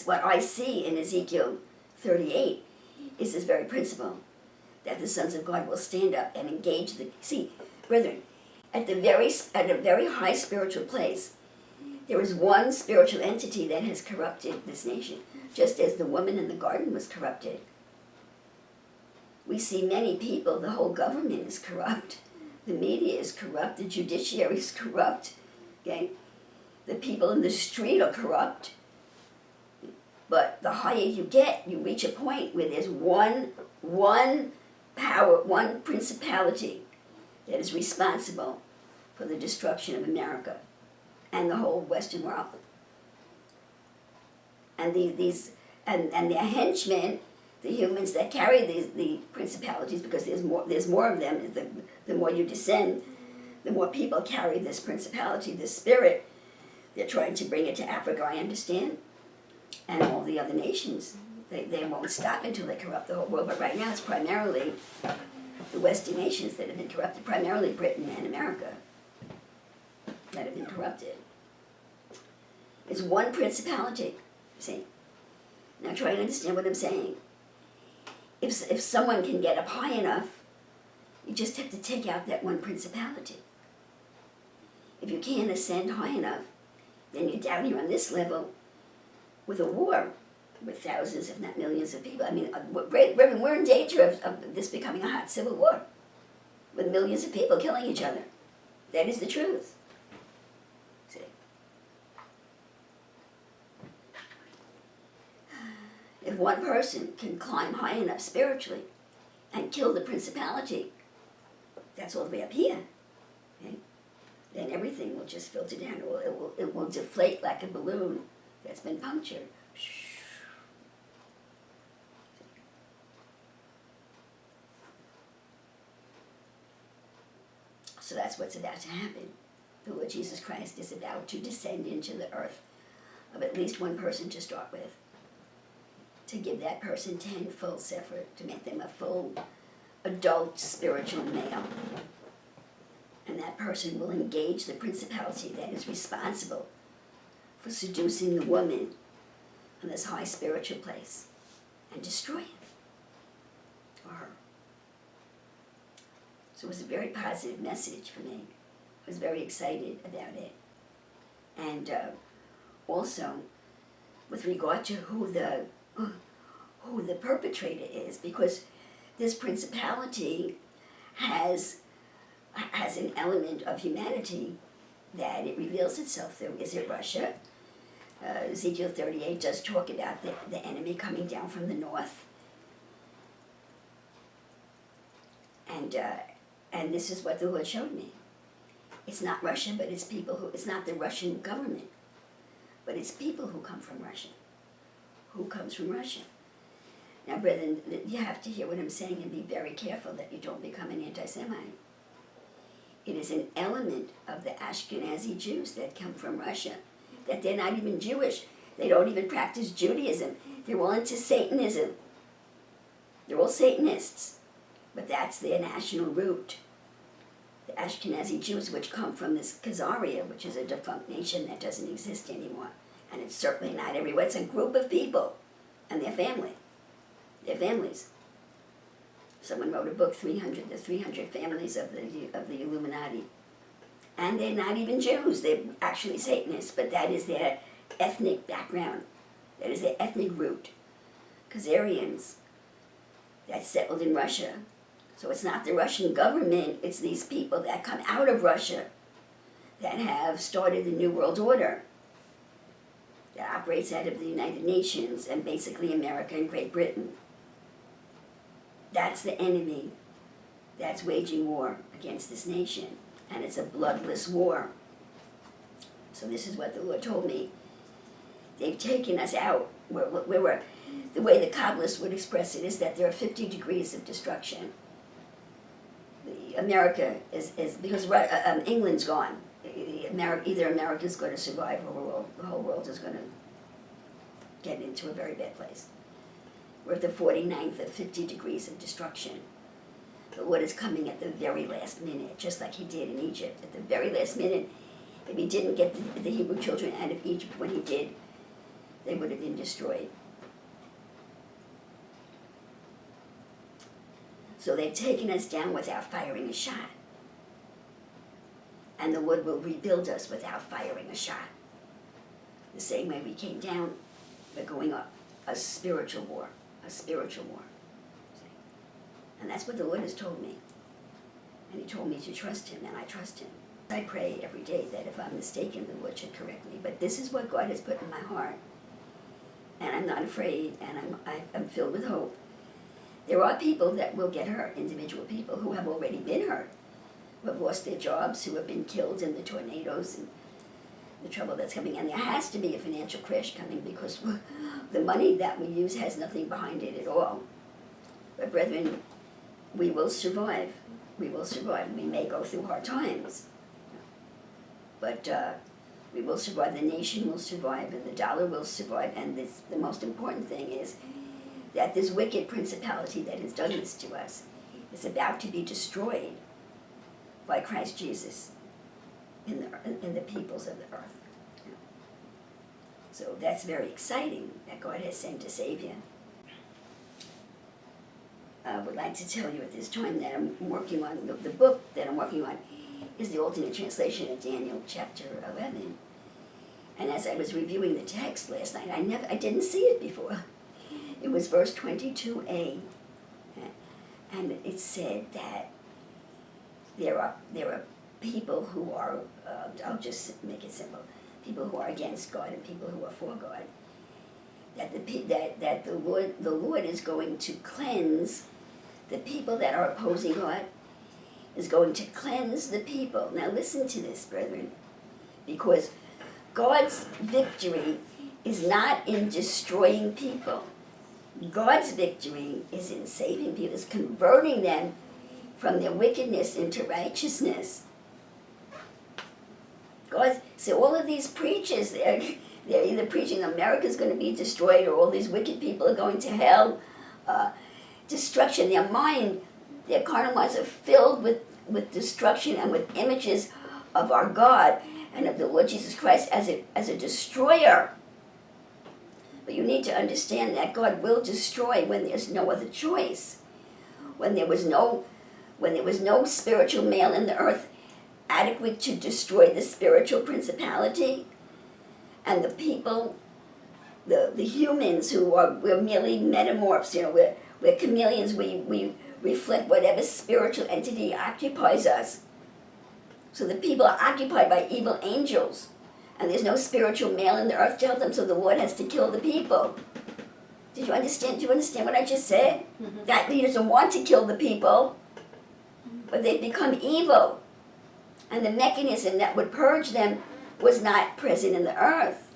what I see in Ezekiel 38 is this very principle, that the sons of God will stand up and engage the... See, brethren, at a very high spiritual place, there is one spiritual entity that has corrupted this nation, just as the woman in the garden was corrupted. We see many people, the whole government is corrupt, the media is corrupt, the judiciary is corrupt, okay? The people in the street are corrupt. But the higher you get, you reach a point where there's one power, one principality that is responsible for the destruction of America and the whole Western world. And and their henchmen, the humans that carry the principalities, because there's more of them. The more you descend, the more people carry this principality, this spirit. They're trying to bring it to Africa, I understand, and all the other nations. They won't stop until they corrupt the whole world. But right now, it's primarily the Western nations that have been corrupted, primarily Britain and America, that have been corrupted. It's one principality, see? Now try and understand what I'm saying. If someone can get up high enough, you just have to take out that one principality. If you can't ascend high enough, then you're down here on this level with a war with thousands, if not millions of people. I mean, we're in danger of this becoming a hot civil war with millions of people killing each other. That is the truth. See? If one person can climb high enough spiritually and kill the principality, that's all the way up here, okay? Then everything will just filter down. It will deflate like a balloon that's been punctured. So that's what's about to happen. The Lord Jesus Christ is about to descend into the earth of at least one person to start with, to give that person 10 full sefer, to make them a full adult spiritual male. And that person will engage the principality that is responsible for seducing the woman in this high spiritual place and destroy it, or her. So it was a very positive message for me. I was very excited about it. And also, with regard to who the perpetrator is, because this principality has an element of humanity that it reveals itself through. Is it Russia? Ezekiel 38 does talk about the enemy coming down from the north. And this is what the Lord showed me. It's not Russia, but it's people who, it's not the Russian government, but it's people who come from Russia. Who comes from Russia? Now, brethren, you have to hear what I'm saying and be very careful that you don't become an anti-Semite. It is an element of the Ashkenazi Jews that come from Russia, that they're not even Jewish. They don't even practice Judaism. They're all into Satanism. They're all Satanists. But that's their national root. The Ashkenazi Jews, which come from this Khazaria, which is a defunct nation that doesn't exist anymore. And it's certainly not everywhere. It's a group of people and their families. Someone wrote a book, the 300 families of the Illuminati. And they're not even Jews. They're actually Satanists, but that is their ethnic background. That is their ethnic root. Khazarians that settled in Russia. So it's not the Russian government, it's these people that come out of Russia that have started the New World Order that operates out of the United Nations and basically America and Great Britain. That's the enemy that's waging war against this nation, and it's a bloodless war. So this is what the Lord told me. They've taken us out. The way the Kabbalists would express it is that there are 50 degrees of destruction. America is because England's gone. Either America's going to survive or the whole world is going to get into a very bad place. We're at the 49th of 50 degrees of destruction. The Lord is coming at the very last minute, just like he did in Egypt. At the very last minute, if he didn't get the Hebrew children out of Egypt when he did, they would have been destroyed. So they've taken us down without firing a shot. And the Lord will rebuild us without firing a shot. The same way we came down, we're going up. A spiritual war. A spiritual war. And that's what the Lord has told me. And He told me to trust Him, and I trust Him. I pray every day that if I'm mistaken, the Lord should correct me. But this is what God has put in my heart. And I'm not afraid, and I'm filled with hope. There are people that will get hurt, individual people who have already been hurt, who have lost their jobs, who have been killed in the tornadoes and the trouble that's coming. And there has to be a financial crash coming because the money that we use has nothing behind it at all. But brethren, we will survive. We will survive. We may go through hard times, but we will survive. The nation will survive, and the dollar will survive. And the most important thing is that this wicked principality that has done this to us is about to be destroyed by Christ Jesus in the peoples of the earth. So that's very exciting that God has sent a Savior. I would like to tell you at this time that I'm working on, the book that I'm working on is the alternate translation of Daniel chapter 11. And as I was reviewing the text last night, I didn't see it before. It was verse 22a, and it said that there are people who are, I'll just make it simple, people who are against God and people who are for God. That the Lord is going to cleanse the people that are opposing God, is going to cleanse the people. Now listen to this, brethren, because God's victory is not in destroying people. God's victory is in saving people, is converting them from their wickedness into righteousness. So all of these preachers, they're either preaching America's going to be destroyed or all these wicked people are going to hell. Destruction, their mind, their carnal minds are filled with destruction and with images of our God and of the Lord Jesus Christ as a destroyer. But you need to understand that God will destroy when there's no other choice. When there was no spiritual male in the earth adequate to destroy the spiritual principality, and the people, the humans we're merely metamorphs, we're chameleons, we reflect whatever spiritual entity occupies us. So the people are occupied by evil angels. And there's no spiritual male in the earth to help them, so the Lord has to kill the people. Did you understand? Do you understand what I just said? Mm-hmm. That He doesn't want to kill the people, but they've become evil. And the mechanism that would purge them was not present in the earth.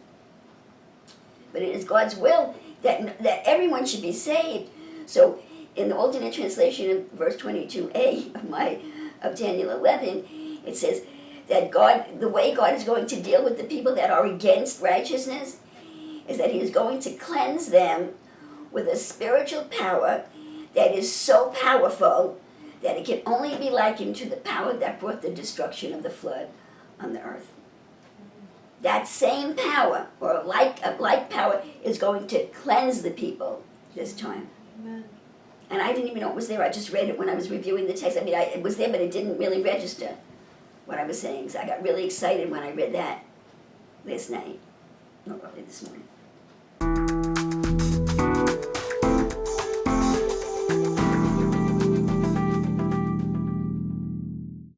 But it is God's will that everyone should be saved. So in the alternate translation of verse 22a of Daniel 11, it says, that God, the way God is going to deal with the people that are against righteousness is that He is going to cleanse them with a spiritual power that is so powerful that it can only be likened to the power that brought the destruction of the flood on the earth. That same power, or like power, is going to cleanse the people this time. Amen. And I didn't even know it was there. I just read it when I was reviewing the text. I mean, it was there, but it didn't really register what I was saying. So I got really excited when I read that last night, or early this morning.